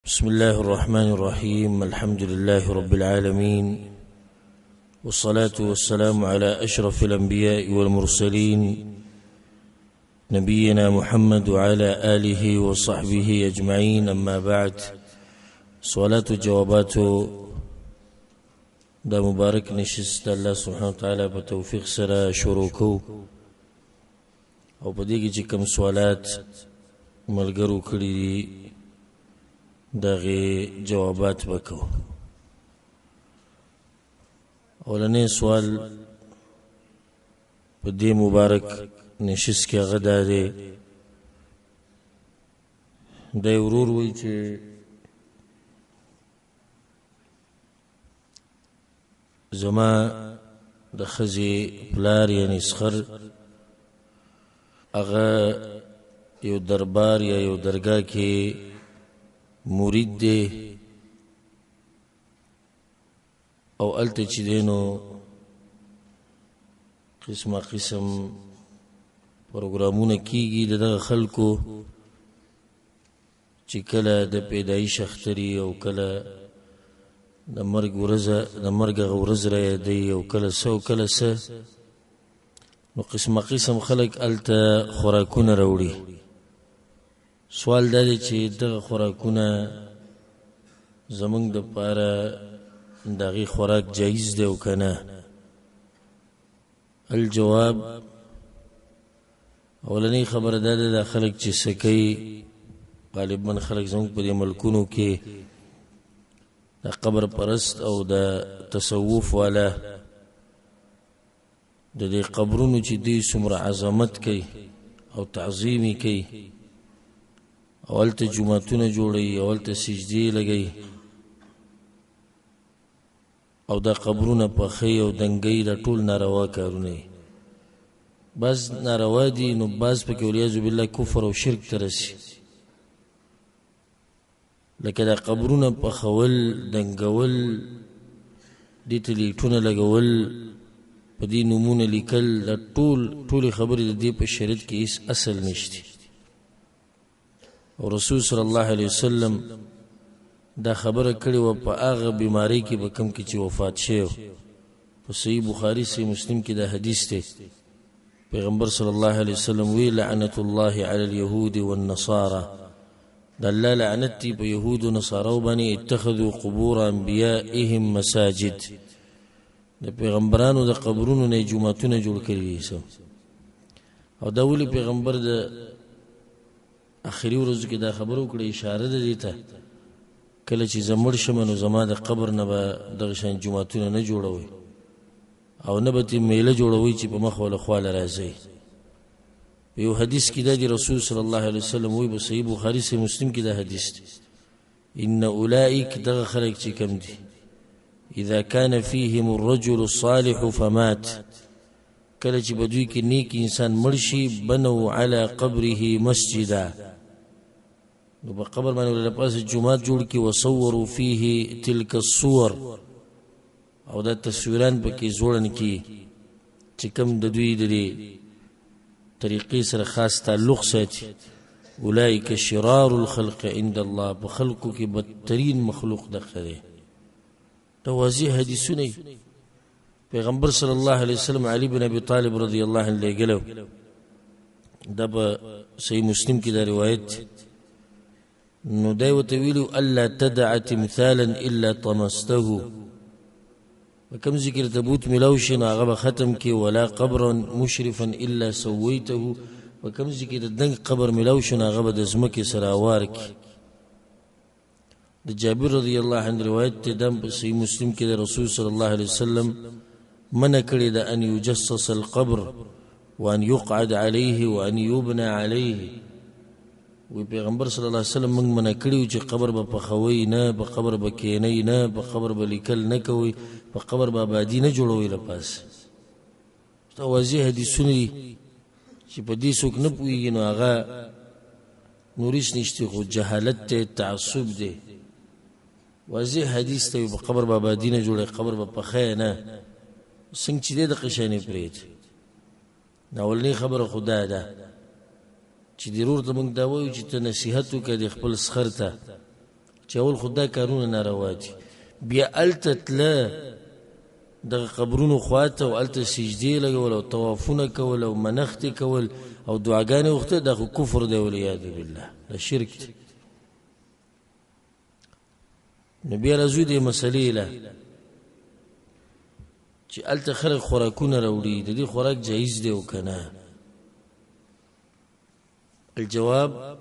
بسم الله الرحمن الرحيم. الحمد لله رب العالمين، والصلاة والسلام على أشرف الأنبياء والمرسلين نبينا محمد وعلى آله وصحبه أجمعين. أما بعد، صلاة جوابات دا مبارك نشست الله سبحانه وتعالى بتوفيق سرا شروكو او بديگی چی کم سوالات ملگرو کری داغی جوابات بکو. اولنی سوال پا دی مبارک نشست که غدا دی دای ورور وی چه زما د خزی پلار یعنی سخر اغا یو دربار یا یو درگاه کی مرید دی او الته چی دینو قسم قسم پروگرامونه کیگی دغه خلکو چی کله د پیدایش اختری او کله د مرګ ورځ را یادی او کله سو کله سه نو قسم قسم خلق الته خوراکونه راوړي. سوال دا دی چې دغه خوراکونه زمونږ د پاره دغه خوراک جایز دی او کنه؟ الجواب، اولنی خبر دا ده د خلق چې سکی غالبا خلق زمونږ په دې ملکونو کې د قبر پرست او د تصوف والا د دې قبرونو چې دوی څومره عظمت کوي او تعظیمي کوي، اولته جوماتونه جوړوي، اولته سجدې لګوي او دا قبرونه پخوي او دنګوي، دا ټول ناروا کارونه دي. بعض ناروا دي نو بعض پکې والعیاذ بالله کفر او شرک ته رسي، لکه دا قبرونه پخول، دنګول، دې ته لیټونه لګول، په دې نومونه لیکل، دا ټول خبرې د دې په شریعت کې هیڅ اصل نشته. او رسول صلی الله علیه وسلم دا خبره کړې وه په هغه بیماری کې به کوم کې چې وفات شوی. په صحیح بخاري صحیح مسلم کې دا حدیث دی. پیغمبر صلی الله علیه وسلم وی لعنت الله علی اليهود والنصارى، دا الله لعنت دی په یهود و نصارو باندې اتخذوا قبور انبیائهم مساجد، د پیغمبرانو د قبرونو نه جوماتونه جوړ کړي دي. او دا ولی پیغمبر د اخري ورځو کې دا خبرو کړې، اشاره ده دې ته کله چې زمړ شم نو زما د قبر نه به دغه شان جوماتونه نه جوړوي او نه به تې میله جوړوي چې په مخ ولا خواله راځي. په یو حدیث کې دا دی رسول صلی الله علیه وسلم وی په صحیح بخاري صحیح مسلم کې دا حدیث دی، ان اولئک دغه خلک چې کم دي اذا كان فيهم الرجل الصالح فمات، کله چې بدوی کې نیک انسان مرشي بنو على قبره مسجدا، نو په قبر باندې له پاسه جمعات جوړ کی، وصوروا فيه تلك الصور، او دا تصویران پکې جوړن کی چې کوم د دوی د طریقې سره خاص تعلق ساتي. اولئک شرار الخلق عند الله، په خلقو کې بدترین مخلوق دغه دی. دا واضح حدیثونه پیغمبر صلی الله علیه وسلم علی بن ابي طالب رضی الله عنه لګلو، دا په صحیح مسلم کې دا روایت. نو دا وته ویلو الا تدع تمثالا الا طمسته، وكم ذکر تبوت ملوشن هغه ختم کی، ولا قبرا مشرفا الا سويته، وكم ذکر دنګ قبر ملوشن هغه د زمکه سره وار کی. د جابر رضی الله عنه روایت ته دم په صحیح مسلم کې د رسول صلی الله علیه وسلم منع کړی د ان یجسس القبر وان يقعد عليه وان يبنى عليه. وی پیغمبر صلی الله علیه وسلم موږ منع کړیو چې قبر به پخوي نه، په قبر به کینی نه، په قبر به لیکل نه کوي، په قبر به آبادي نه جوړوي. لپاس دا واضح حدیثونه دي چې په دې څوک نه پوهېږي نو هغه نوریس نشته، خو جهالت ته تعصب دی. واضح حدیث ته په قبر به آبادي نه جوړوي، قبر به پخی نه، څنګه چې دی د قشانې پرېږدي. اولنی خبره خدا ده چې ضرور ته موږ دا وایو چې ته نصیحت وکړې د خپل سخر ته چې اول خدای کارونه ناروا دي بیا الته تله دغه قبرونو خواته او الته سجدې لګول او طوافونه کول او منښتې کول او دعاګانې وخته دا خو کفر دی والعیاذ بالله دا شرک دی نو بیا راځو دې مسلې له چې الته خلک خوراکونه راوړي د دې خوراک جایز دی او که نه الجواب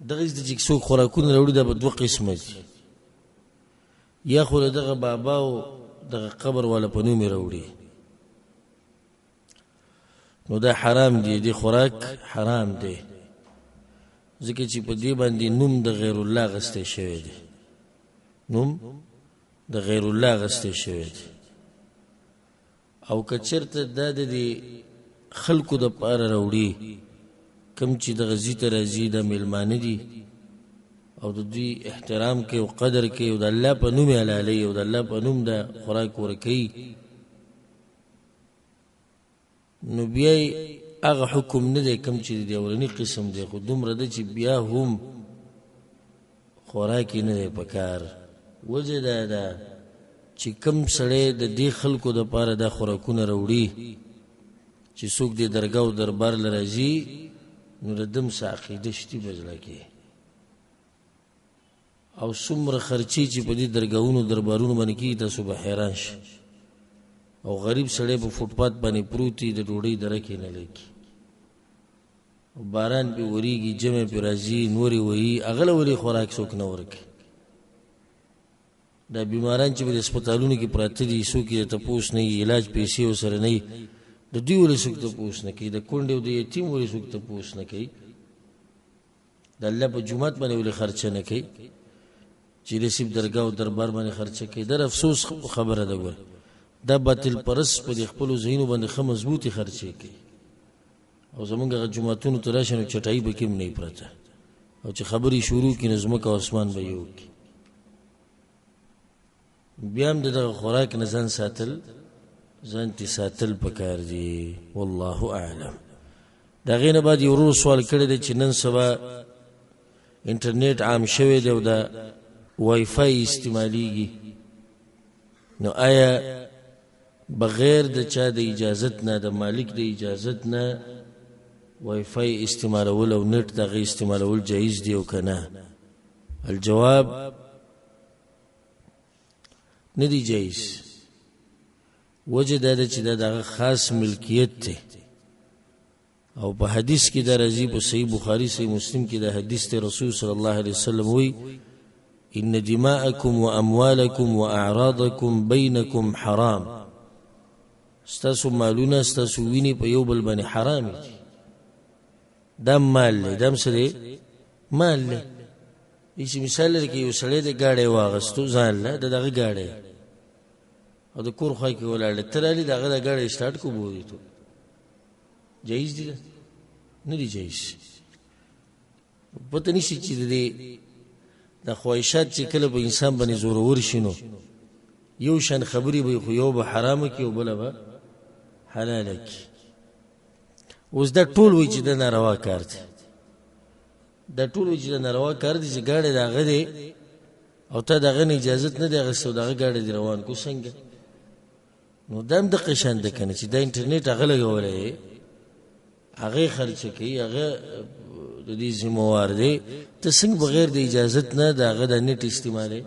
دغه چې څوک خوراکونه راوړي دا به دوه قسمه دي یا خو دغه بابا او دغه قبر والا په نوم راوړي نو دا حرام دی دی خوراک حرام دی ځکه چې په دې باندې نوم د غیر الله غسته شوی دی نوم د غیر الله غسته شوی دی او که چېرته دا د خلکو د پاره راوړي کم چې د غزي ته راځي د میلمانه دي او د دوی احترام کوي او قدر کوي او د الله په نوم یې حلالوي او د الله په نوم د خوراک ورکوي نو بیا هغه حکم نه دی کم چې د اولني قسم دی خو دومره ده چې بیا هم خوراک یې نه دی پکار وجه دا ده چې کم سړی د دې خلکو دپاره دا خوراکونه راوړي چې څوک دې درګاه او دربار له راځي نو د دم څه عقیده شتي په زړه کې او څومره خرچې چې په دې درګاهونو دربارونو باندې کېږي تاسو به حیران شئ او غریب سړی په فوټپات باندې پروت وي د ډوډۍ دره کې نه لګي باران پې ورېږي جمع پې راځي نورې وهي هغه له ولې خوراک څوک نه ورکوي دا بیماران چې په د هسپتالونو کې پراته دي څوک یې تپوس نه وي علاج پیسې ورسره نه وي د دوی ولې څوک تپوس نه کوي د کونډې او د یتیم ولې څوک تپوس نه کوي د الله په جومات باندې ولې خرچه نه کوي چې رسیب درګاه او دربار باندې خرچه کوي در افسوس خبره ده ګوره دا باطل پرست په دې خپلو ذهنو باندې ښه مضبوطې خرچې کوي او زمونږ هغه جوماتونو ته راشي نو چټایي به کې هم نه پرته او چې خبرې شروع کړي نو ځمکه او اسمان به یو کړي بیا هم د دغه خوراک نه ځان ساتل ځان تې ساتل پکار دي والله اعلم د هغې نه بعد یو ورور سوال کړی دی چې نن سبا انټرنیټ عام شوی دی او د وای فای استعمالیږي نو آیا بغیر د چا د اجازت نه د مالک د اجازت نه وای فای استعمالول او نت دغه استعمالول جایز دی او که نه الجواب نه دی جایز وجه دا ده چې دا دغه خاص ملکیت دی او په حدیث کې دا راځي په صحیح بخاري صحیح مسلم کې دا حدیث دی رسول صلی الله علیه وسلم وی ان دماءکم واموالکم واعراضکم بینکم حرام ستاسو مالونه ستاسو وینې په یو بل باندې حرام دي دا مال دی دا څه دی مال دی چې مثال لري کې یو سړی د ګاډۍ واغستو ځان له دغه ګاډۍ او د کور خوا کې ولاړ تر علي دغه د ګاډۍ سٹارټ کو بوي ته جایز دي نه دی جایز پته نشي چې د خواهشات چې کله په انسان باندې زورور شینو یو شان خبري به خو یو به حرام کی او بل به حلال کی اوس دا ټول وی چې د ناروا کار دی دا ټول وی چې د ناروا کار دی چې ګاډۍ دغه دی او ته دغه اجازه نه دی غوښتو دغه ګاډۍ دی روان کو څنګه نو دام د قشان د کنه چې د انټرنیټ هغه لګولې هغه خرچ کوي هغه د دې ذمہوار دی ته څنګه بغیر د اجازت نه دغه د نت استعمالي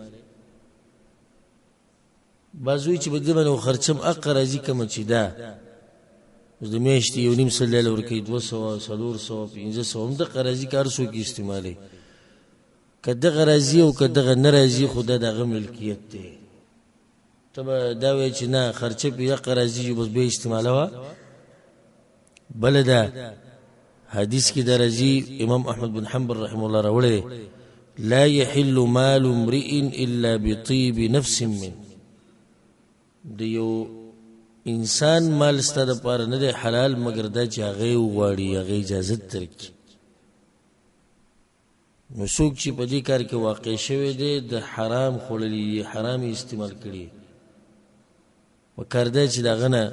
بازوی چې بده باندې خرچم اقر راځي کوم چې دا اوس د میاشتې یو نیم سل ډالر ورکوي 200 400 500 هم د قرضې کار سو کې استعمالي کده غرضی او کده ناراضي خدا دغه ملکیت دی تبه دا وی چې نه خرچه په قرضی بس به استعمالوا بلدا حدیث کې درجی امام احمد بن حنبل رحم الله راوړي لا يحل مال امرئ الا بطيب نفس من دیو انسان مال ستاسو پر نه دی حلال مگر دا چې هغه وغواړي هغه اجازه ترکي نو څوک چې په دې کار کې واقع شوی دی د حرام خورلي حرام استعمال کړي وکړه چې دا غنه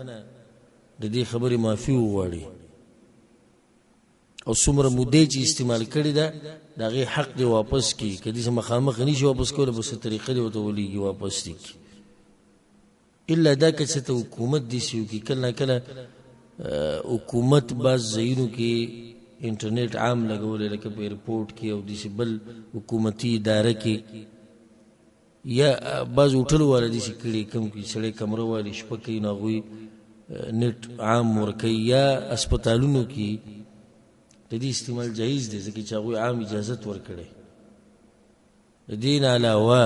د دې خبرې معافي وغواړي او څومره مودې چې استعمال کړي ده د هغې حق دی واپس کړي. که داسې مخامخ نشي واپس کولی په څه طریقه دی ورته ولیږي واپس دي کړي. الا دا که څه ته حکومت داسې وکړي کله نه کله حکومت بعض ځایونو کې انټرنیټ عام لګولی لکه په ایرپورټ کې او داسې بل حکومتي اداره کې یا بعض هوټل والا داسې کړي کوم کې سړی کمره والي شپه کوي نو هغوی نیټ عام ورکوي یا اسپتالونو کې د دې استعمال جایز دی ځکه چې هغوی عام اجازت ورکړی. د دې نه علاوه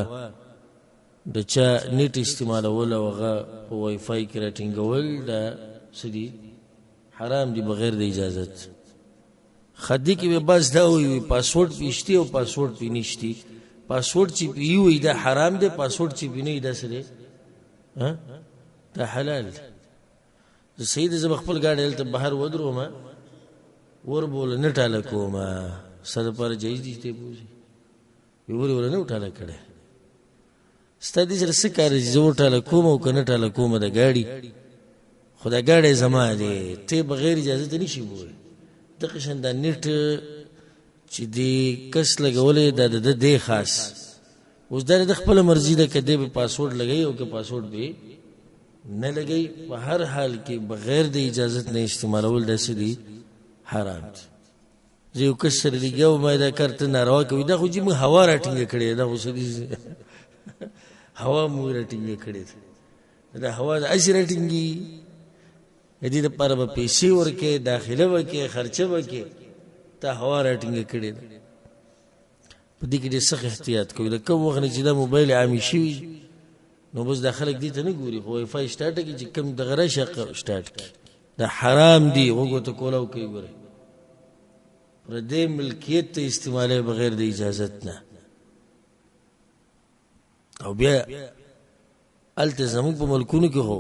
د چا نیټ استعمالول او هغه په وای فای کې راټینګول دا څه دي حرام دي بغیر د اجازت. خدي کې به بس دا وي پاسورډ پیشتي او پاسورډ پې نشتي. پاسورډ چې پې وي دا حرام دی، پاسورډ چې پې نه وي دا څه دی دا حلال دی. زه صحیح دی زه به خپل ګاډی هلته بهر ودرومه وربوله نه ټاله کومه ستا دپاره جایز دي چې ته یې بوځې وی ولې وله نه وټاله کړی ستا دې سره څه کار دی چې زه وټاله کوم او که نه ټاله کومه د ګاډي خو دا ګاډی زما دی ته بغیر اجازه ته نشي بولی. دغه شان دا نیټ چې دې کس لګولی دا د ده دی خاص اوس دا د خپله مرضي ده که دی به پاسورډ لګوي او که پاسورډ به نه لګوي په هر حال کې بغیر د اجازت نه استعمالول داسې دي حرام دي. زه یو کس سره لګیا وم ما دا کار ته ناروا کوي دا خو چې موږ هوا راټینګه کړې ده دا خو څه دي هوا موږ راټینګه کړې ده دا هوا داسې راټینګي د دې دپاره به پیسې ورکې داخله وکې خرچه وکې تا هوا راټینګه کړې ده. په دې کې ډېر سخت احتیاط کوي. د کوم وخت نه چې دا موبایل عامې شوي نو بس دا خلک دې ته نه ګوري خو وای فای سټارټ کړي چې کوم دغه راشه سټارټ کړي دا حرام دي. غوږو ته کولاو کوي ګورئ پردې ملکیت ته استعمالوي بغیر د اجازت نه. او بیا هلته زموږ په ملکونو کې خو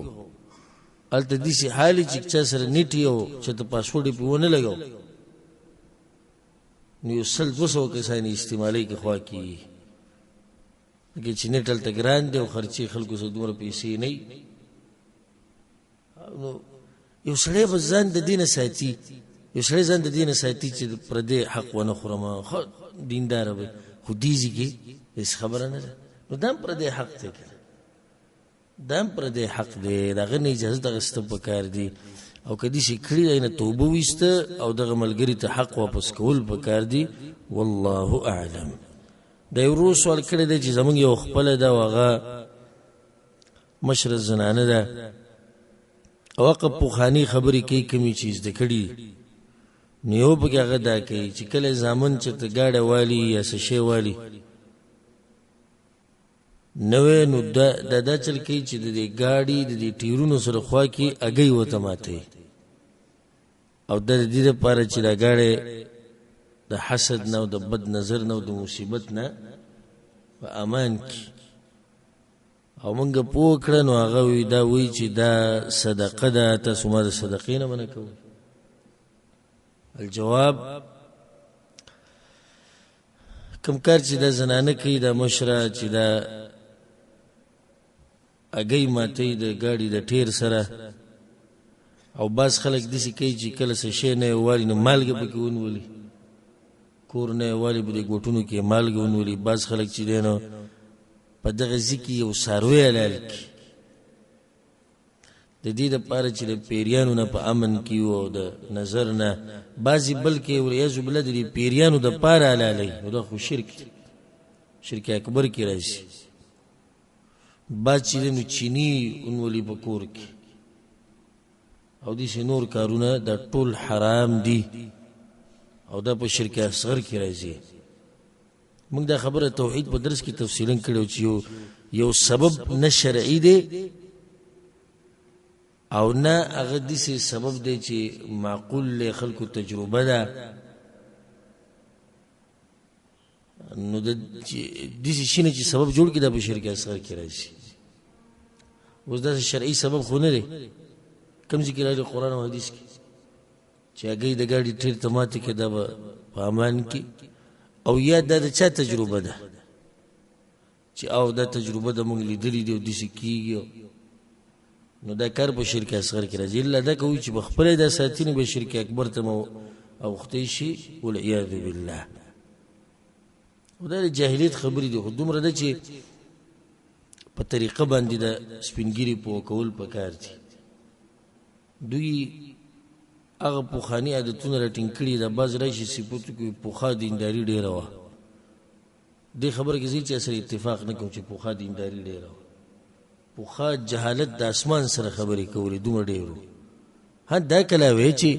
هلته داسې حال چې چا سره نیټ یې او چې ته پاسورډ یې پې ونه لګو نو یو 100-200 کسان یې استعمالوي کې خوا کېږي لکه چې نیټ هلته ګران دی او خرچې خلکو سره دومره پیسې نه وي. نو یو سړی به ځان د دې نه ساتي یو سړی ځان د دې نه ساتي چې پردې حق ونه خورم ښه دینداره به خو دې ځي کې هېڅ خبره نه ده نو دا هم پردې حق دی که دا هم پردې حق دی د هغه نه اجازت اخیسته پکار دي او که داسې کړي دی نه توبه ویسته او دغه ملګري ته حق واپس کول پکار دي. والله اعلم. دا یو ورو سوال کړی دی چې زموږ یو خپله ده او هغه مشره زنانه ده او هغه پخواني خبرې کوي کومې چې زده کړي نو یو پکې هغه دا کوي چې کله زامن چېرته ګاډی والي یا څه شی والي نوی نو دا چل کوي چې د دې ګاډي د دې ټیرونو سره خوا کې اګۍ ورته ماتوي او دا د دې دپاره چې دا ګاډی د حسد نه او د بد نظر نه او د مصیبت نه په امان کې او موږ پوه کړه نو هغه وی دا وی چې دا صدقه ده تاسو ما د صدقې نه منع کوئ. الجواب کوم کار چې دا زنانه کوي دا مشره چې دا اګۍ ماتوي د ګاډي د ټیر سره او بعض خلک داسې کوي چې کله څه شی نه یې والي نو مالګه پکې ونولي کور نه یې والي په دې ګوټونو کې مالګه ونولي. بعض خلک چې دی نو په دغه ځای کې یو څاروی حلال کړي د دې دپاره چې د پیریانو نه په امن کې او د نظر نه بعضې بلکې والعیاذ بالله د دې پیریانو دپاره حلالوي نو دا خو شرک دی شرک اکبر کې راځي. بعض چې دی نو چیني ونولي په کور کې او داسې نور کارونه دا ټول حرام دي او دا په شرک اصغر کې راځي. موږ دا خبره توحید په درس کې تفصیلا کړو چې یو سبب نه شرعي دی او نه هغه داسې سبب دی چې معقول له خلکو تجربه ده نو داسې شي نه چې سبب جوړ کړي دا په شرک اصغر کې راځي. اوس داسې شرعي سبب خو نه دی کوم ځای کې راغلي قرآن او حدیث کې چې هګۍ د ګاډي ټیر ته ماتې کړي دا به په امان کې او یا دا د چا تجربه ده چې او دا تجربه د موږ لیدلې دي او داسې کېږي نو دا کار په شرک اصغر کې راځي. الا دا کوي چې په خپله دا ساتي نو به شرک اکبر ته مو او خدای شي والعیاذ بالله. او دا جاهلیت خبرې دي، خو دومره ده چې په طریقه باندې د سپینګیري په کول پکار دي. دوی هغه پوخاني عادتونه راټینګ کړي د بعض راشي صفتو کې پوخا دینداري ډېره وه. دې خبره کې زه چې سره اتفاق نه کوم چې پوخا دینداري ډېره وه. پوخا جهالت د اسمان سره خبرې کولې دومره ډېرو. ها دا کله وی چې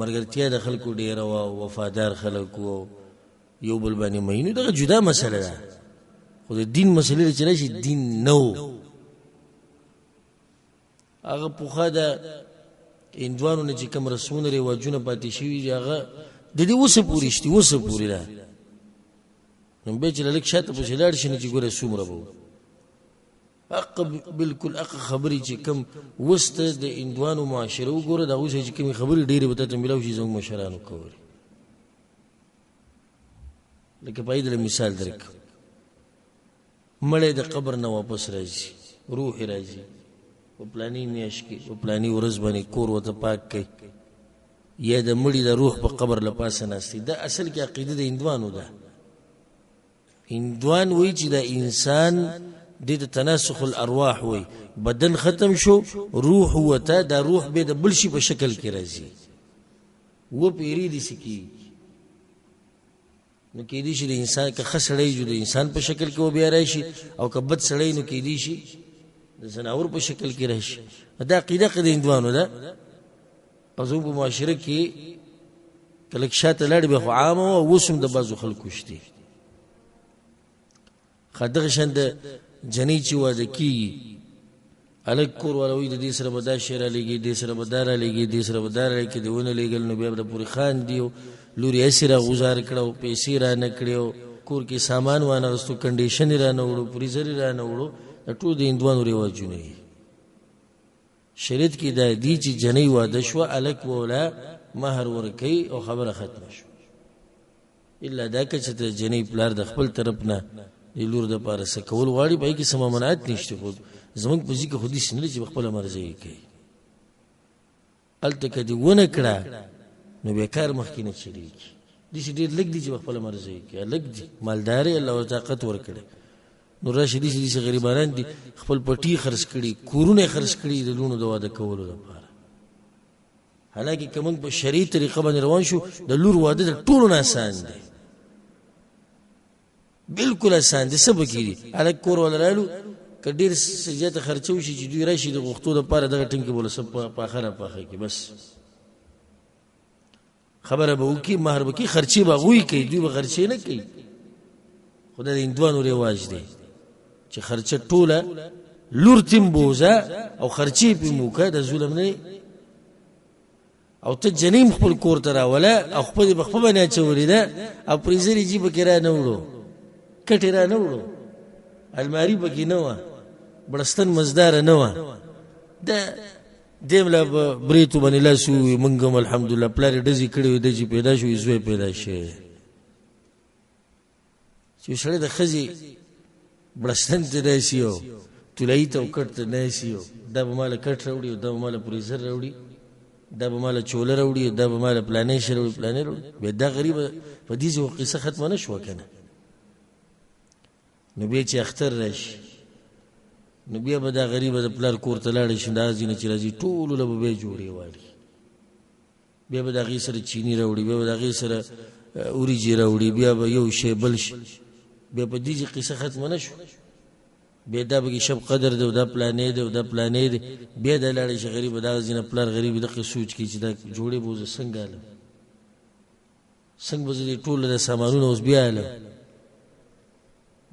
مرګرتیا د خلکو ډېره وه، وفادار خلک وو، یو بل باندې مینو، دغه جدا مسله ده. خو د دین مسلې چې راشي دین نه و. هغه پوخا د هندوانو نه چې کوم رسمونه رواجونه پاتې شوي دي هغه د دې اوسه پورې شتي، اوسه پورې ده. نو بیا چې لږ شاته پسې لاړ شي نو چې ګوره څومره به حق بالکل حق خبرې چې کوم وسته د هندوانو معاشره وګوره د هغوی چې کومې خبرې ډېرې به تاته میلاو شي زموږ مشرانو کولې. لکه په ایدله مثال درکړم، مړی د قبر نه واپس راځي، روح یې راځي، په پلاني میاشت کې په پلاني ورځ باندې کور ورته پاک کوي، یا د مړي د روح په قبر له پاسه ناستي. دا اصل کې عقیده د هندوانو ده. هندوان وایي چې د انسان دې ته تناسخ الارواح وایي، بدن ختم شو روح وته، دا روح به د بل شي په شکل کې راځي. و پیری دي سکی نو کې دي چې د انسان که ښه سړی جو د انسان په شکل کې و بیا راشي، او که بد سړی نو کې دي شي د زناور په شکل کې راشي. دا عقیده د هندوانو ده. او زموږ په معاشره کې که لږ شاته لاړې بیا خو عامه وه، اوس هم د بعضو خلکو شتې. دغه شان د جنۍ چې واده کېږي، هلک کور والا وایي د دې سره به دا شی رالیږي، دې سره به دا رالیږي، دې سره به دا رالیږي. که دې ونه لیږل نو بیا به د پورې خاندي او لورې هسې را غوزار کړه او پیسې را نه کړې او کور کې سامان وانهغستو، کنډیشن یې را نه وړو، فریزر یې را نه وړو. دا ټول د هندوانو رواجونه دي. شریعت کې دا دي چې جنۍ واده شوه، هلک وولا مهر ورکوي او خبره ختمه شوه. الا دا که چې د جنۍ پلار د خپل طرف نه د لور دپاره څه کول غواړي، په هغې کې څه ممانعت نشته. خو زموږ په ځي کې خو داسې نه ده چې په خپله مرضۍ یې کوي. هلته که دې ونه کړه نو بیا کار مخکې نه چلېږي. داسې ډېر لږ دي چې په خپله مرضۍ یې کوي، لږ دي، مالدار یې الله ورته طاقت ورکړی. نو راشي داسې غریبانان دي خپل پټي خرڅ کړي، کورونه یې خرڅ کړي د لوڼو د واده کولو لپاره. حالانکې که موږ په شرعي طریقه باندې روان شو، د لور واده د ټولو نه آسان دی، بالکل آسان دی. څه پکې دي؟ هلک کور والا رالو، که ډېر زیاته خرچه وشي چې دوی راشي د غوښتو دپاره دغه ټینګ کې بوله څه پاخه را پاخه کړي، بس خبره به وکړي، مهر به کړي، خرچې به هغوی کوي، دوی به خرچې نه کوي. خو دا د هندوانو رواج دی چې خرچه ټوله لور تیم بوزه او خرچې پې مو وکړه، د ظلم نه. او ته جنیم خپل کور ته راوله او خپل یې په خپله باندې اچولې ده، او فریزر یې جي پکې را نه وړو، کټې را نه وړو، الماري پکې نه وه، بړستن مزداره نه وه. دا دې ملا په بریتو باندې لاس ووي، موږ هم الحمدلله پلار یې ډزې کړې وې، دی چې پیدا شو زوی پیدا شوی. چې سړی د ښځې بړستن ته راسي او تولایي ته او کټ ته ناسي، دا به ماله کټ راوړي، دا به ماله فریزر راوړي، دا به ماله چوله راوړي، دا به ماله پلانې شی راوړي، پلانې راوړي. بیا دا غریبه په دې چې قصه ختمه نه شوه که نه. نو بیا چې اختر راشي نو بیا به دا غریبه د پلار کور ته لاړه شي، دا ځینې چې راځي ټولو له به بیا جوړې واړي، بیا به د هغې سره چیني راوړي، بیا به د هغې سره وریجې راوړي، بیا به یو شی بل شي. بیا په دې چې قصه ختمه نه شو، بیا دا به کې شب قدر دی او دا پلانې دی او دا پلانې دی. بیا دا لاړه شي غریبه، دغه ځینې پلار غریب دغه سوچ کوي چې دا جوړې به زه څنګه هلم، څنګه به زه دې ټول د سامانونه اوس بیا هلم.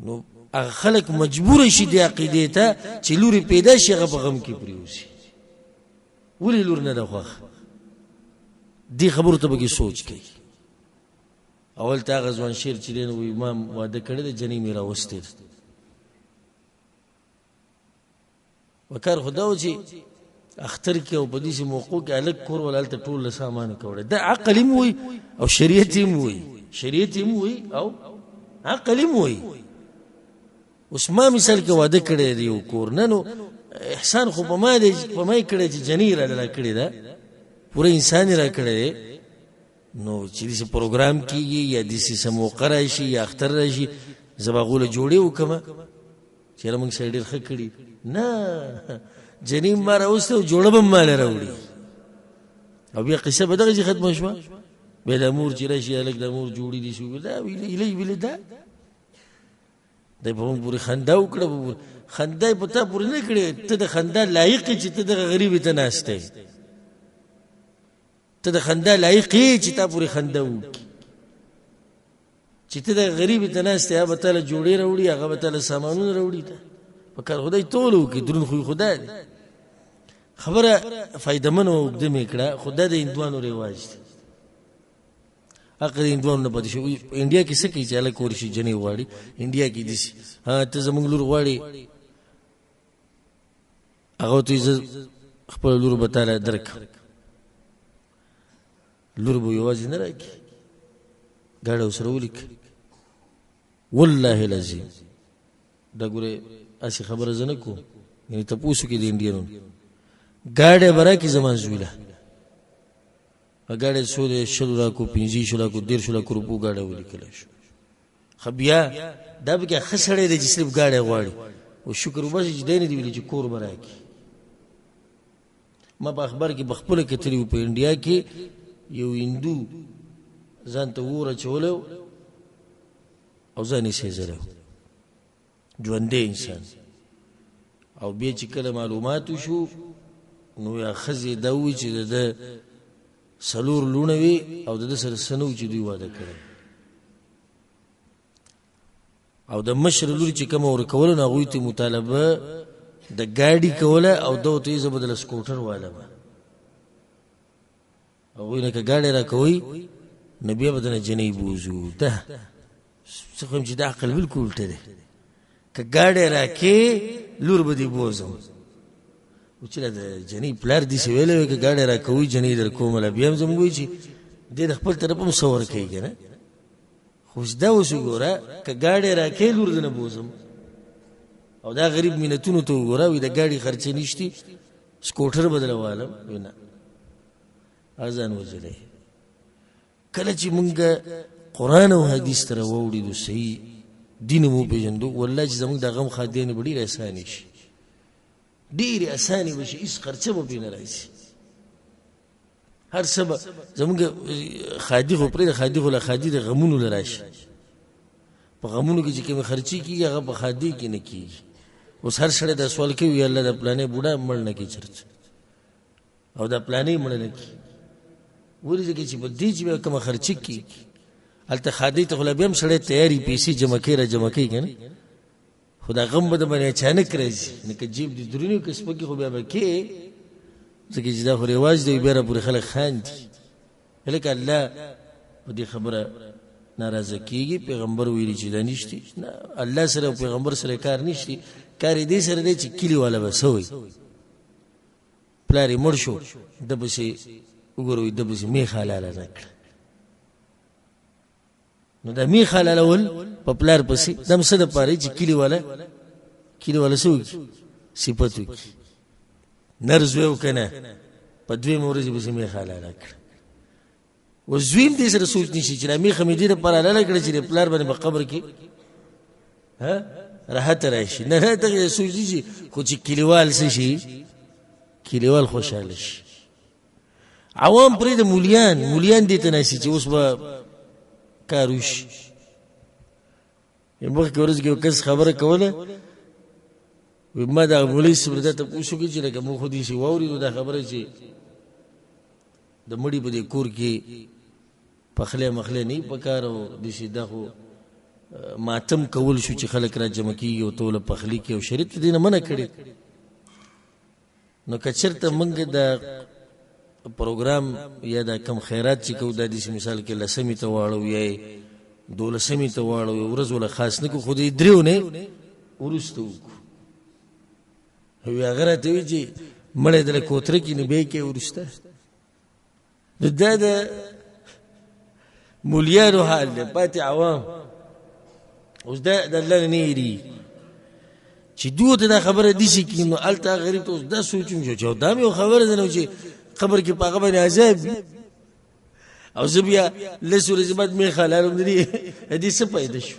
نو هغه خلک مجبور شي دې عقیدې ته چې لورې پیدا شي هغه په غم کې پرېوځي. ولې لور نه ده خوښه؟ دې خبرو ته به کې سوچ کوي. اول ته هغه ځوان شعر چې دی نو وایي ما واده کړی دی، جنۍ مې راوستې ده. وکار خو دا و چې اختر کې او په داسې موقعو کې هلک کور والا هلته ټول له سامانه کوړی. دا عقل هم وایي او شریعت هم وایي، شریعت هم وایي او عقل هم وایي. اوس ما مثال کې واده کړی دی یو کور نه، نو احسان خو په ما دی، په ما یې کړی چې جنۍ را کړې ده، پوره انسان یې را کړی دی. نو چې دې پروګرام کیږي یا دې سم موقع راشي یا اختر راشي زبا غوله جوړې وکم چې موږ سره ډېر ښه کړي نه جنیم ما راوسته جوړه به مال راوړي او بیا قصه به دغه ختمه شوه بیا د مور چې راشي هلک د مور جوړې دي شو دا ویلې دا دی په موږ پورې خندا وکړه خندا یې په تا پورې نه کړې ته د خندا لایق یې چې ته دغه غریبې ته ناست یې ته د خندا لایق یې چې تا پورې خندا وکړي چې ته د غریبې ته ناست یې هغه به تاله جوړې راوړي هغه به تاله سامانونه راوړي په کار خدای ټول وکړي دروند خو خدای دی خبره فایدهمنه او اوږده مې کړه خو دا د هندوانو رواج دی هغه د هندوانو نه پاتې شو انډیا کې څه کوي چې هلک ورشي جنې غواړي انډیا کې داسې ته زموږ لور غواړي هغه ته زه خپل لور به تاله درکړم لور به یوازې نه راکړي ګاډه ورسره ولیکه والله العظیم دا ګوره اسی خبره زه نه کوم یعنې تپوس وکړي د انډیانو ګاډی به راکړي زما زویله ګاډی څو دی 100 راکو 15 راکو 13 راکو روپو ګاډی ولیکلی شو ښه بیا دا به کې ښه سړی دی چې صرف ګاډی غواړي او شکر وباسي چې دی نه دی ویلي چې کور به راکړي ما په اخبار کې بخپله کتلي وو په انډیا کې یو هندو ځان ته اور اچولی او ځان یې سېزلی ژوندی انسان او بیا چې کله معلومات وشو نو یا ښځې دا ووایي چې د ده 4 لوڼه وي او د ده سره څه نه و چې دوی واده کړی او د مشر لور چې کومه ورکوله نو هغوی ته مطالبه د ګاډي کوله او ده ورته وایي زه به دله سکوټر والم هغوی نه که ګاډی راکوئ نو بیا به دنه جنۍ بوځو ده څه خو چې دا عقل بلکل الټه دی که ګاډی راکې لور به دې بوځم و چې د جنۍ پلار داسې ویلی وی که ګاډی راکوئ جنۍ در کومله بیا هم زموږ وایي چې دې د خپل طرف هم څه ورکوي که نه خو دا اوس وګوره که ګاډی راکې لور دنه بوځم او دا غریب مینتونو ته وګوره وایي د ګاډي خرچې نشتي سکوټر به دله والم وایي نه ځان وجلی کله چې مونږ قرآن او حدیث ته راواوړېدو صحیح دین مو پېژندو والله چې زموږ دا غم خادیانې به ډېرې اسانې شي ډېرې اسانې به شي هېڅ خرچه به پرې نه راشي هر څه به زموږ خادي خو پرېږده خادي خو له خادي د غمونو له راشي په غمونو کې چې کومې خرچې کېږي هغه په خادي کې نه کېږي اوس هر سړی دا سوال کوي الله د پلانې بوډا مړ نه کړي چرته او دا پلانې مړ نه کړي ولې ځکه چې په دې چې به کومه خرچې کېږي هلته خادي ته خو لا بیا هم سړی تیاري پیسې جمع کوي را جمع کوي که نه خو دا غم به د باندې اچانک راځي نه که جیب دې درونی که سپکې خو بیا به کې ځکه چې دا خو رواج دی بیا را پورې خلک خاندي هلکه الله په دې خبره ناراضه کېږي پیغمبر ویلي چې دا نشتي نه الله سره او پیغمبر سره کار نشتي کار یې دې سره دی چې کلي والا به څه وایي پلار یې مړ شو ده پسې وګوروي ده پسې میخ حلاله نه کړه نو دا میخ حلالول په پلار پسې دا هم څه دپاره چې کلي والا څه وکړي صفت وکړي نرز وی او که نه په دویمه ورځې پسې میخ حلاله کړه و زوی هم دې سره سوچ نشي چې دا میخه مې دې دپاره حلاله کړه چې د پلار باندې په قبر کې راحت راشي نه دغه سوچ دي خو چې کلیوال څه شي کلیوال خوشحاله شي عوام پرې د مولیان دې ته ناسي چې اوس به کار وشي مخکې ورځ کې یو کس خبره کوله وی ما دغه مولوي صاحب راته تپوس وکړي چې لکه موږ خو داسې واورېدو دا خبره چې د مړي په دې کور کې پخلی مخلی نه وي پکار او داسې دا خو ماتم کول شو چې خلک را جمع کېږي او ته له پخلي کې او شریعت دې نه منع کړې نو که چېرته موږ د پروګرام یا دا کم خیرات چې کوو دا داسې مثال کې 10مې ته واړو یا 12مې ته واړو ورځ وله خاص نه کړو خو د 3 ورځې وروسته وکړو وی هغه راته وایي چې مړی دله کوتره کې نه بیا یې کې وروسته دا د مولیانو حال دی پاتې عوام اوس دا د الله نه یېرېږي چې دوی ته دا خبره داسې کړي نو هلته غریب ته اوس دا سوچ چې دا مې یو خبره ده نو چې قبر کې په هغه باندې عذاب وي او زه بیا لس ورځې بعد مې حلالوم د دې حدیث څه پیدا شو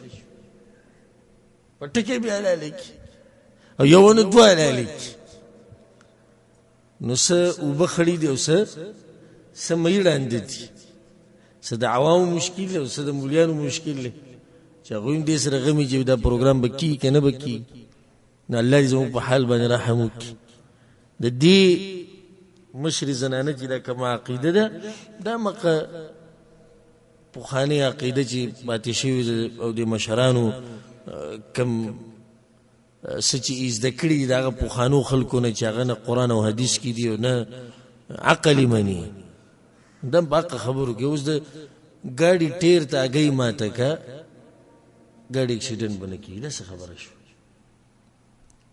په ټکي بیا حلالې کي او یو نه دوه حلالې کي نو څه اوبه خړي دي او څه مې وړاندې دي څه د عوامو مشکل دی او څه د مولیانو مشکل دی چې هغوی هم دې سره غمي چې دا پروګرام به کي که نه به کي نو الله دې زموږ په حال باندې رحم وکړي د دې مشرې زنانه چې دا کومه عقیده ده دا مقه پخوانۍ عقیده چې پاتې شوې ده او د مشرانو کم څه چې زده کړي دي د هغه پخوانو خلکو نه چې هغه نه قرآن او حدیث کې دي او نه عقل یې مني دا په حقه خبرو کې اوس د ګاډي ټیر ته هګۍ ماته که ګاډي اکسیډنټ به نه کېږي دا څه خبره شو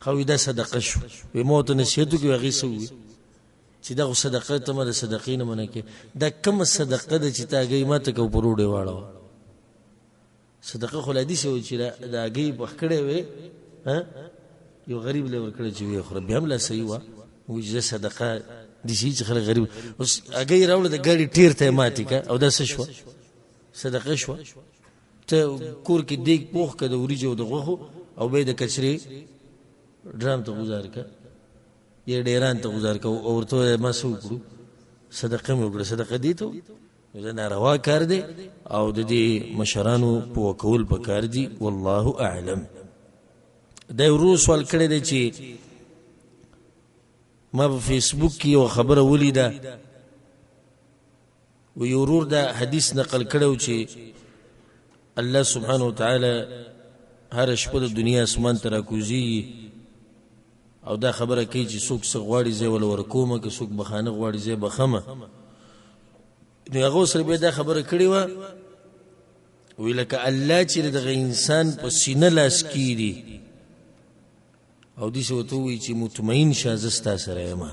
خو دا صدقه شو وی ما ورته نصیحت وکړي هغې څه ووایي چې دا خو صدقه ته ما د صدقې نه منع کړې دا کومه صدقه ده چې ته هګۍ ماته که په روډۍ واړوه صدقه خو له حدیث وایي چې د هګۍ پخ کړی وی یو غریب له ورکړی چې ویې خوره بیا هم لا صحیح وه وایي چې صدقه داسې چې خلک غریب اوس هګۍ راوړه د ګاډي ټیر ته یې ماتې که او دا څه شوه صدقه شوه ته کور کې دیګ پوخ که د وریجو او د غوښو او بیا د کچرې ډرام ته گزار که یا ډیران ته گزار که او ورته ما څه وکړو صدقه مې وکړه صدقه دې ته دا ناروا کار دی او د دې مشرانو پوه کول پکار دي والله اعلم دا یو ورو سوال کړی دی چې ما په فیسبوک کې یو خبره ولیده و یو ورور دا حدیث نقل کړی چې الله سبحانه وتعالی هر شپه د دنیا اسمان ته راکوزي او دا خبره کوي چې څوک څه غواړي زه ول ورکومه که څوک بخانه غواړي زه بخمه نو هغه سره به دا خبره کړې وه وی لکه الله چې دغه انسان په سینه لاس کیږي او دې څه ورته وایي چې مطمئن شه زه ستا سره یم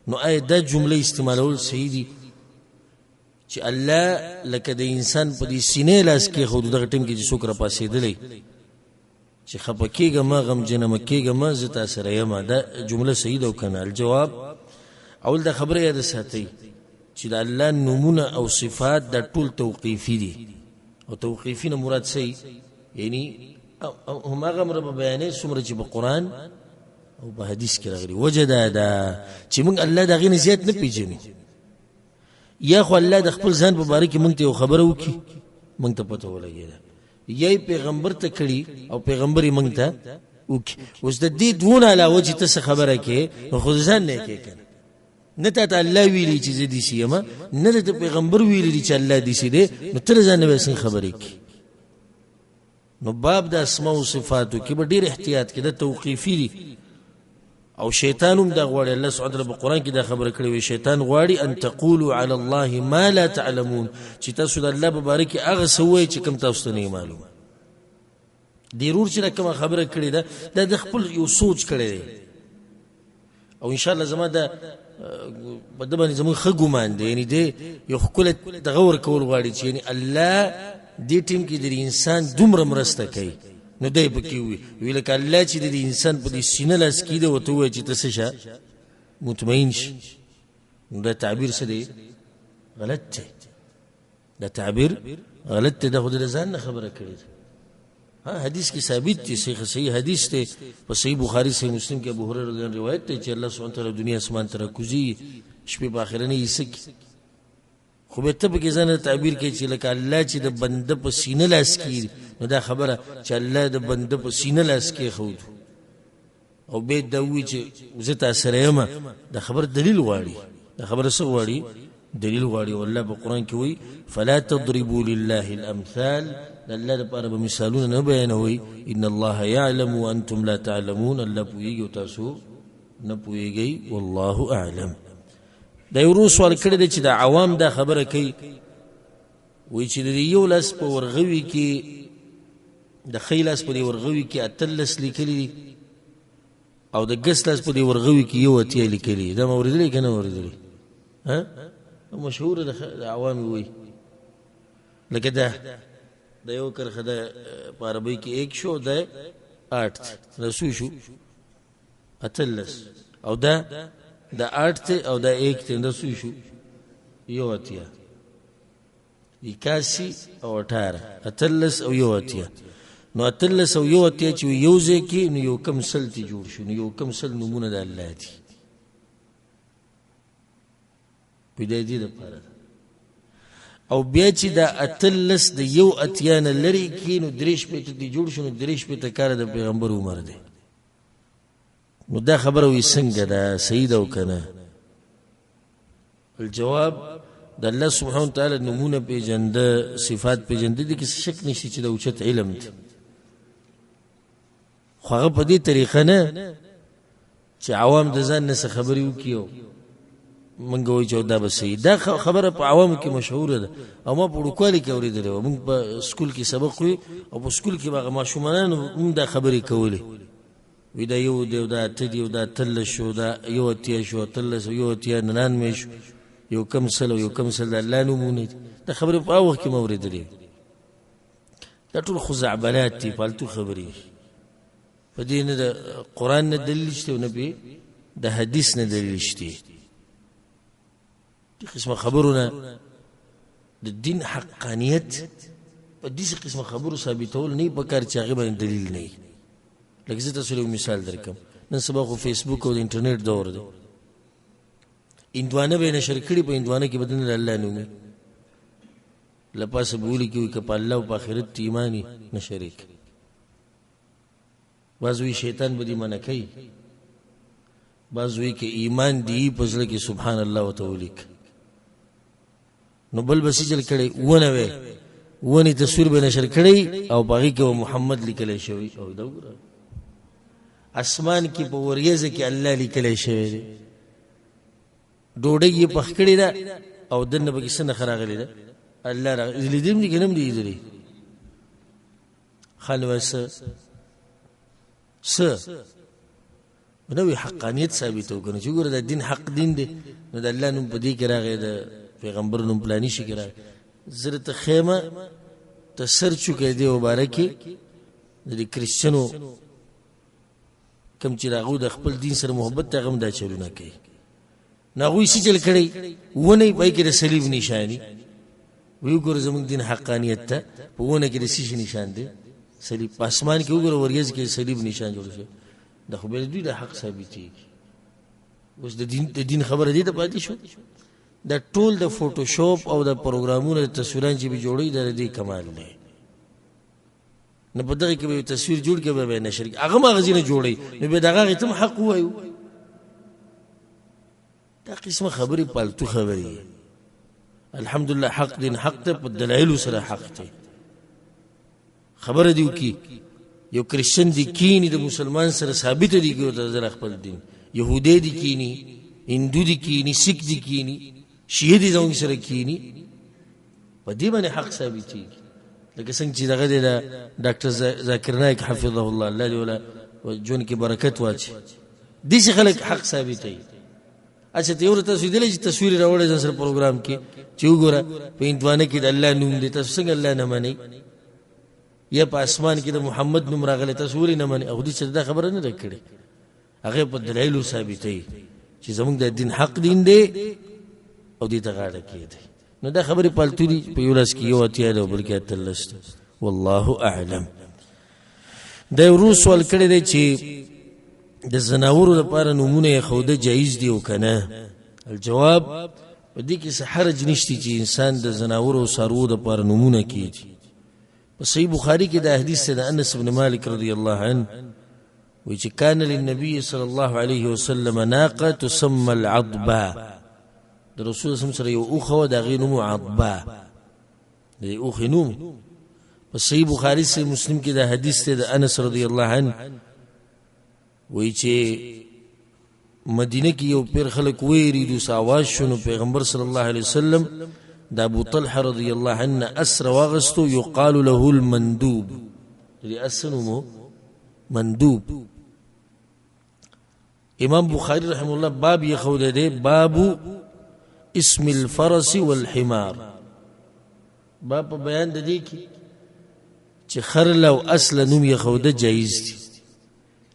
نو آیا دا جمله استعمالول صحیح دي چې الله لکه د انسان په دې سینې لاس کېښود دغه ټیم کې چې څوک راپاڅېدلی چې خفه کېږه ما غمجنه مه کېږه ما زه تا سره یم دا جمله صحیح ده او که نه الجواب اول دا خبره یاده ساتئ چې د الله نومونه او صفات دا ټول توقیفي دي او توقیفي نه مراد څه یعنی هماغه امر به بیانې څومره چې په قرآن او په حدیث کې راغلي وجه دا ده چې موږ الله د هغې نه زیات نه پېژنو یا خو الله د خپل ځان په باره کې موږ ته یو خبره وکړي موږ ته پته ولګېده یا یې پیغمبر ته کړي او پیغمبر یې موږ ته وکړي اوس د دې دوونه علاوه چې ته څه خبره کې نو خو ځان نه یې کې که نه تا ته الله ویلي چې زه داسې یم نه د پیغمبر ویلي دي چې الله داسې دی نو ته له ځان نه به څنګه خبرې کړي نو باب د اسماء او صفاتو کې به ډېر احتیاط کې دا توقیفي دي او شیطان هم دا غواړي الله سبحانه وتعالی په قرآن کې دا خبره کړې وي شیطان غواړي ان تقولوا علی الله ما لا تعلمون چې تاسو د الله په باره کې هغه څه ووایئ چې کوم تاسو ته نه معلومه دې ورور چې کومه خبره کړې ده دا د خپل یو سوچ کړی دی او انشاءالله زما دا په ده باندې زموږ ښه ګمان دی یعنې دی یو ښکلی دغه ورکول غواړي چې یعنې الله دې ټیم کې د انسان دومره مرسته کوي نو دی پکې وي لکه الله چې د انسان په دې سینه لاس کېده ورته ووایي چې ته څه شه مطمئن شي نو دا تعبیر څه دی غلط دی دا تعبیر غلط دی دا خو د ځان نه خبره کړې ده حدیث کې ثابت دی صحیح حدیث دی په صحیح بخاري صحیح مسلم کې ابو هريره رضی الله روایت دی چې الله سبحانه وتعالی دنیا اسمان ته راکوزي شپې په آخرنۍ حصه کې خو به ته پکې ځان تعبیر کوي چې لکه الله چې د بنده په سینه لاس کېږي نو دا خبره چې الله د بنده په سینه لاس کېښود او بیا دا ووایي چې زه تا سره یم دا خبره دلیل غواړي دا خبره څه غواړي دلیل غواړي والله په قرآن کې وایي فلا تضربوا لله الامثال د الله لپاره به مثالونه نه بیانوئ ان الله یعلم وانتم لا تعلمون الله پوهېږي او تاسو نه پوهېږئ والله اعلم دا یو ورو سوال کړی دی چې د عوام دا خبره کوي وایي چې د یو لاس په ورغوي کې د ښی لاس په دې ورغوي کې 18 لیکلي دي او د ګس لاس په دې ورغوي کې 1 لیکلي دا ما اورېدلی که نه اورېدلی مشهوره د عوام وایي لکه دا یو کرښه د په عربۍ کې 1 شو دا 8 دا څو شو 18 او دا 8 ته او دا 1 ته دا څو شو 1 81 او 18 اتلس او یو اتیا نو اتلس او یو اتیا چې یو ځای کې نو یو کم سل تی جوړ شو نو یو کم سل نمونه د الله دي پیدا دي د پاره او بیا چې دا اتلس د یو اتیا نه لري کې نو دریش په تی جوړ شو نو دریش په کار د پیغمبر عمر دی نو دا خبره وي څنګه دا صحیح ده او کنه الجواب د الله سبحانه وتعالى نمونه پیجند صفات پیجند دي کې شک نشي چې د اوچت علم دي خو هغه په دې طریقه نه چې عوام د ځان نه خبري وکيو منګه وي چې دا به صحیح دا خبره په عوام کې مشهوره ده او ما په ډوکوالي کې اورېدلې و موږ په سکول کې سبق وي او په سکول کې هغه ماشومان هم دا خبرې کولې وی دا یو دی دا تدی دا تل شو دا یو اتیا شو تل یو اتیا نن مې شو یو کم سل الله نمونه دا خبره په وخت کې موریدلې دا ټول خزعبلات دي فالتو خبرې په دې نه د قران نه دلیل شته او نه به د حدیث نه دلیل شته دي قسمه خبرونه د دین حقانیت په دې قسمه خبرو ثابتول نه په کار چې هغه باندې دلیل نه لکه زه تاسو له مثال درکم نن سبا خو فیسبوک او انټرنیټ دور دی اندوانه به نشر کړي په اندوانه کې بدن الله نومي لپاسه بولی کې په الله او په آخرت ایمانی نشریک بازوی شیطان بدی منع کوي بازوی کې ایمان دی پزله کې سبحان الله وتعالى نو بل بسجل کړي ونه تصویر به نشر کړي او باغی کې محمد لیکل شوی او دا اسمان کې په وریځه کې الله لیکل شوی دی ډوډۍ یې پخ کړی ده او دنه به کیسه نه خراغلی ده الله را لیدم دي کنم دي دي خلوس نو حقانیت ثابت وکړي چې ګوره د دین حق دین دی نو د الله نوم په دې کې راغی د پیغمبر نوم پلاني شي کړه زرت خیمه ته سرچ کې دی مبارکي د کریسچنو کم چې راغو د خپل دین سره محبت ته غم دا چلونه کوي ناغوی سی چل کړي ونه پای کې د صلیب نشانی وی ګور زموږ دین حقانیت ته په ونه کې د سیش نشان دی صلیب پاسمان کې وګور وریځ کې صلیب نشان جوړ شي د خو به دوی د حق ثابتي اوس د دین خبره دي ته پاتې شو د ټول د فوټوشاپ او د پروګرامونو د تصویران چې به جوړي د دې کمال نه نه په دغه کې به تصویر جوړ کې به نشر هغه مغزینه جوړي نو به دغه ته حق وایو دا قسمه خبرې پالتو خبرې الحمدلله حق دین حق ته په دلایل سره حق ته خبره دیو کی یو کریسچن دی کینی د مسلمان سره ثابت دی ګور د خپل دین يهودي دی کینی هندو دی کینی سیک دی کینی شیعه دی زموږ سره کینی په دې باندې حق ثابت دی لکه څنګه چې دغه د ډاکټر ذاکر نایک حفظه الله الله دی ولا جون کې برکت واچي دي چې خلک حق ثابت دی اچھا ته ورته تاسو دلې چې تصویر راوړې ځان سره پروګرام کې چې وګوره په انټوانه کې د الله نوم دی تاسو څنګه الله نه مانی یا په اسمان کې د محمد نوم راغلی تصویر نه مانی او دې چې دا خبره نه کړې هغه په دلایل ثابتې چې زموږ د دین حق دین دی او دې ته غاړه کېده نو دا خبره پالتو دي په یو لاس کې یو اتیا ده بلکې اتلست والله اعلم دا روس ول کړی دی چې د زناورو لپاره نمونه خوده جایز دی او کنه الجواب په دې کې څه حرج نشته چې انسان د زناورو او سارو لپاره نمونه کیږي په صحیح بخاری کې د حدیث د انس بن مالک رضی الله عنه وی چې کان للنبي صلی الله علیه وسلم ناقه تسمى العضباء د رسول الله سره یو اوخه د غینوم عضباء د اوخه نوم په صحیح بخاری سے مسلم کې د حدیث د انس رضی الله عنه وی چې مدینه کې یو پیر خلک ویری د ساواز شنو پیغمبر صلی الله علیه وسلم د ابو طلحه رضی الله عنه اسر واغستو یقال له المندوب دې اسنمو مندوب امام بخاری رحم الله باب یخود دې باب اسم الفرس والحمار باب بیان د دې کې چې خرل او اصل نوم یخود جایز دي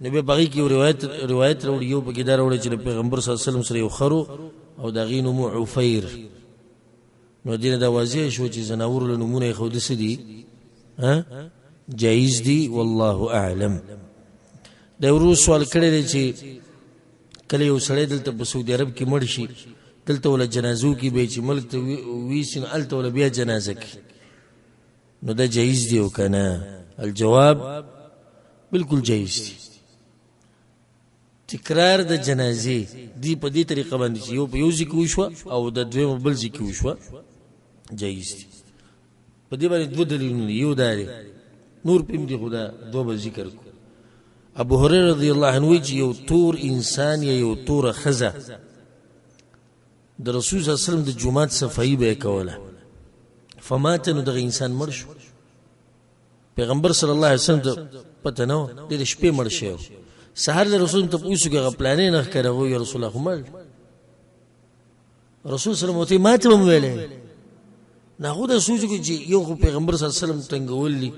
نبی باقی کی روایت راوړي یو بګیدار وړي چې پیغمبر صلی الله علیه وسلم سره یو خرو او د غینو عفیر نو دینه دا واضح شو چې زناور له نمونه خو د سدي جایز دي والله اعلم. دا ورو سوال کړی دی چې کله یو سړی دلته په سعودي عرب کې مړ شي دلته ولا جنازو کې به چې ملک ته ویسن الته ولا بیا جنازه کې نو دا جایز دی او کنه؟ الجواب بالکل جایز دی. تکرار د جنازې دی په دې طریقه باندې چې یو په یو ځکه وشوه او د دویم بل ځکه وشوه جایز دی. په دې باندې دوه دلیلونه یو دا دی نور پم دی خدا دوه به ذکر کو. ابو هريره رضی الله عنه چې یو تور انسان یا یو تور خزه د رسول صلی الله علیه وسلم د جمعات صفائی به کوله فمات نو دغه انسان مړ شو. پیغمبر صلی الله علیه وسلم پته نو د شپې مړ شو. سحر د رسول ته پوښتنه کوي پلانې نه کړو یا رسول الله مړ. رسول صلی الله علیه وسلم ماته ویلې نه خو د سوچ کوي چې یو پیغمبر صلی الله علیه وسلم څنګه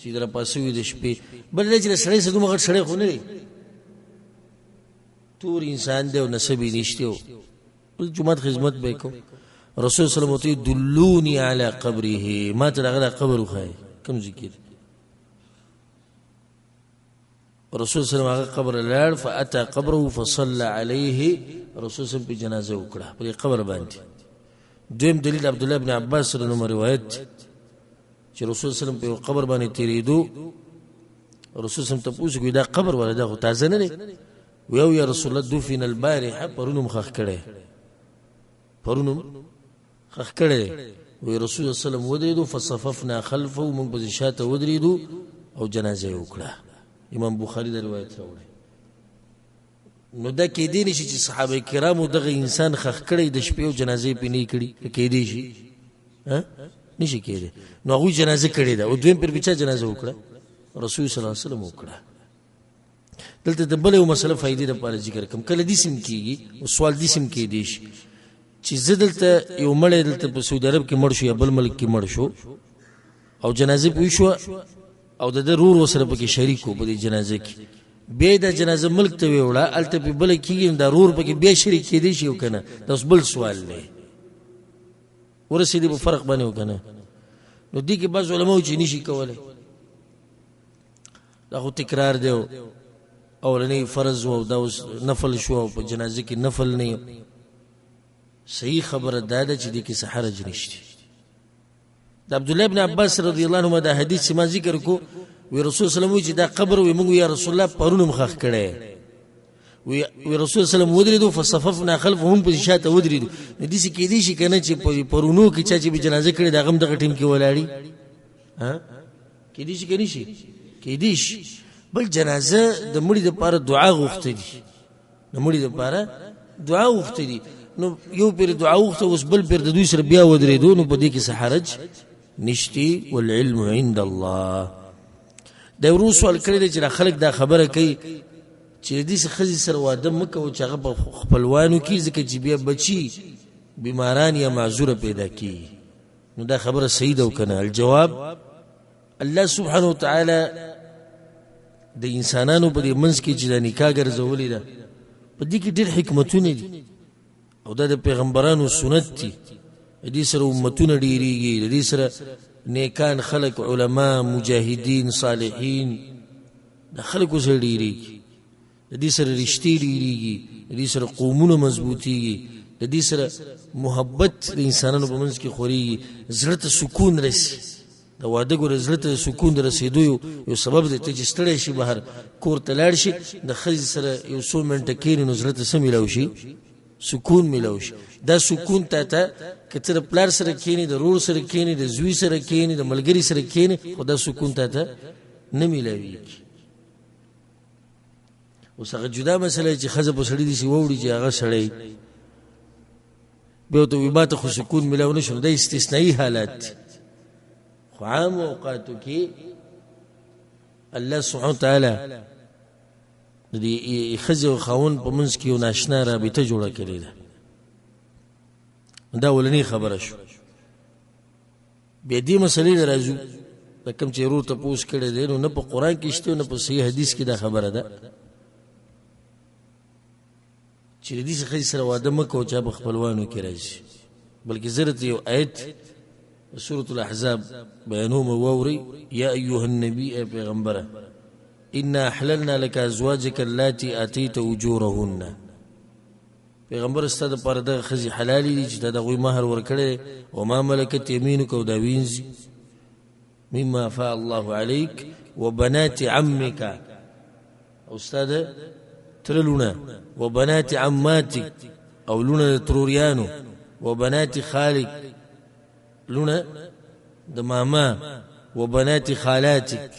چې در پاسوي د شپې بل چې سړی سره مغه سړی خو نه دی تور انسان دی او نسبی نشته بل جمعه خدمت به کو. رسول صلی الله علیه وسلم دلونی علی قبره ما ته هغه قبر خو کوم ذکر رسول صلی الله علیه وسلم قبر لاړ فاتى قبره فصلى عليه رسول صلی الله علیه وسلم جنازه وکړه په قبر باندې. دویم دلیل عبد الله ابن عباس رضی الله عنه روایت چې رسول صلی الله علیه وسلم په قبر باندې تیریدو رسول صلی الله علیه وسلم ته پوښتنه دا قبر ولا دا خو تازه نه دی ویو یا رسول الله دفن البارحه پرونم خخ کړي پرونم خخ کړي وی رسول الله صلی الله علیه وسلم ودریدو فصففنا خلفه من بزشات ودریدو او جنازه وکړه. امام بخاری دا روایت راوړي. نو دا کې دي نشي چې صحابه کرامو دغه انسان خخ کړي د شپې او جنازه پې نه کړي کې دي شي نشي کېده نو هغه جنازه کړي دا او دویم پر بچا جنازه وکړه رسول صلی الله علیه وسلم وکړه. دلته د بل یو مسله فائدې لپاره ذکر کوم کله دې سم کیږي او سوال دې سم کې دي چې زدلته یو مړ دلته په سعودي عرب کې مړ شو یا بل ملک کې مړ شو او جنازه پوي شو او د ضرور وسره پکې شریک وو په دې جنازه کې بیا د جنازه ملک ته ویوړه الته په بل کې ضرور پکې بیا شریک کېدی شي کنه دا بل سوال دی ورسېدي په فرق باندې وکنه. نو دې کې بعض علماء چې نشي کولای دا خو تکرار دی اولنی فرض او دا نفل شو په جنازه کې نفل نه صحیح خبره ده چې دې کې سحرج نشته. د عبد الله ابن عباس رضی الله عنه دا حدیث ما ذکر کو وی رسول صلی الله علیه وسلم چې دا قبر وی موږ یا رسول الله پرونم خخ کړي وی رسول صلی الله علیه وسلم ودریدو فصففنا خلفهم په شاته ودریدو دې څه کې دي چې کنه چې پرونو کې چې به جنازه کړي دا غم دغه ټیم کې ولاړی کې دي چې کني شي کې دي بل جنازه د مړي لپاره دعا غوښتې دي د مړي لپاره دعا غوښتې دي نو یو پیر دعا غوښته اوس بل پیر د دوی سره بیا ودریدو نو په دې کې سحرج نشتی والعلم عند الله. دا ورو سوال کړی چې خلک دا خبره کوي چې دې خزي سره واده مکو چې هغه په خپلوانو کې ځکه چې بیا بچي بیماران یا معذور پیدا کی نو دا خبره صحیح ده کنه؟ الجواب الله سبحانه وتعالى د انسانانو په دې منځ کې چې د نکاح ګرځولې ده په دې کې ډېر حکمتونه دي او دا د پیغمبرانو سنت دي. دې سره امتونه ډېریږي دې سره نیکان خلق علما مجاهدین صالحین د خلکو سره ډېریږي دې سره رښتې ډېریږي دې سره قومونه مضبوطیږي دې سره محبت د انسانانو په منځ کې خوريږي زړه ته سکون رسي. د واده ګور زړه ته سکون رسیدو یو سبب دی چې ستړی شي بهر کور ته لاړ شي د خځې سره یو څو منټه کېني نو زړه ته څه میلاو شي سکون میلاو شي. دا سکون ته کتر پلار سره کېني د رور سره کېني د زوی سره کېني د ملګری سره کېني خو دا سکون ته نه میلاویږي. اوس هغه جدا مسله چې خځه په سړي دي چې ووړي چې هغه سړی بیا ته وي ما ته خو سکون میلاو نه شو دا استثنایی حالات دي. خو عام اوقاتو کې الله سبحانه وتعالی د دې خځې او خاوند په منځ کې یو ناشنا رابطه جوړه کړې ده. دا ولنی خبره شو. بیا دې مسلې راځو د کوم چې ورته پوښ کړي دي نو نه په قران کې شته نه په صحیح حدیث کې دا خبره ده چې دې څخه سره واده مکو چې په خپلوانو کې راځي بلکې زرت یو آیت سورة الاحزاب بیانوم واوري یا ایها النبی ای پیغمبره انا احللنا لك ازواجك اللاتي اتيت اجورهن پیغمبر استاد پر د خزي حلالي دي چې د غوي مہر ورکړي او ما ملکت يمينك او دا وینځي مما فاء الله عليك وبنات عمك استاد ترلونا وبنات عماتك او لونا تروريانو وبنات خالك لونا د ماما وبنات خالاتك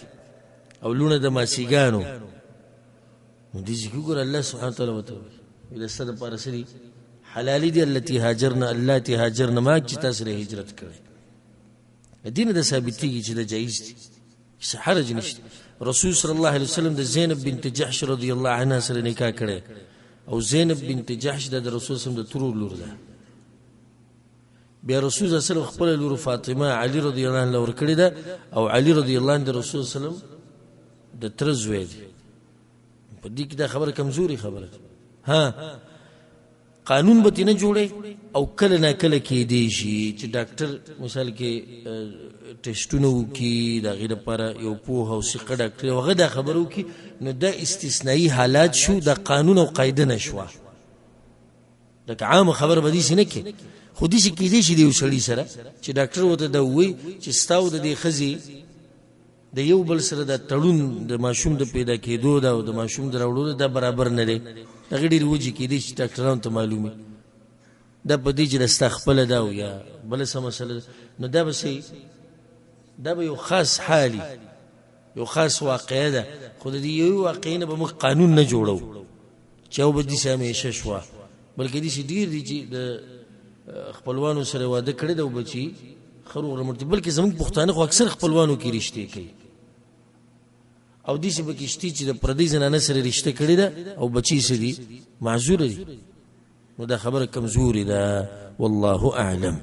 او لونا د ماسيګانو نو دي ذکر الله سبحانه وتعالى وتعالى الى استاد پارسري حلالي دي التي هاجرنا اللاتي هاجرنا ما چې تاسو له هجرت کړې دین د ثابتي چې د جایز دي څه حرج نشته رسول صلی الله علیه وسلم د زینب بنت جحش رضی الله عنها سره نکاح کړي او زینب بنت جحش د رسول صلی الله علیه وسلم د ترور لور ده بیا رسول صلی الله علیه وسلم خپل لور فاطمه علی رضی الله عنها ور کړی ده او علی رضی الله عنه د رسول صلی الله علیه وسلم د تر زوی دی په دې کې دا خبره کمزوري خبره ها قانون به نه جوړي او کله نه کله کې دی شي چې ډاکټر مثال کې ټیسټونه وکي دا غیر لپاره یو پوه او ثقه ډاکټر هغه دا خبرو کې نو دا استثنایی حالات شو د قانون او قاعده نشوه دا عام خبر بدی سي نه کې خو دې شي کې دې شي دی وسړي سره چې ډاکټر وته دا وایي چې ستاو د دې خزي د یو بل سره د تړون د ماشوم د پیدا کېدو دا او د ماشوم د راوړلو دا برابر نه دی هغه ډیر وږي کې دي چې ډاکټرانو ته معلومي دا په دې چې استخپل دا او یا بل څه مسله نو دا به سي دا به یو خاص حالي یو خاص واقعه ده خو دې یو واقعي نه به موږ قانون نه جوړو چې او به دې سمې شوا بلکې دې شي ډیر دي چې د خپلوانو سره واده کړی دا وبچي خرو رمرتي بلکې زموږ پښتانه خو اکثر خپلوانو کې رښتې کوي او دې چې بکشتي چې د پردي زنانه سره رښتې کړی ده او بچي سړي معذور دي نو دا خبره کمزوري ده والله اعلم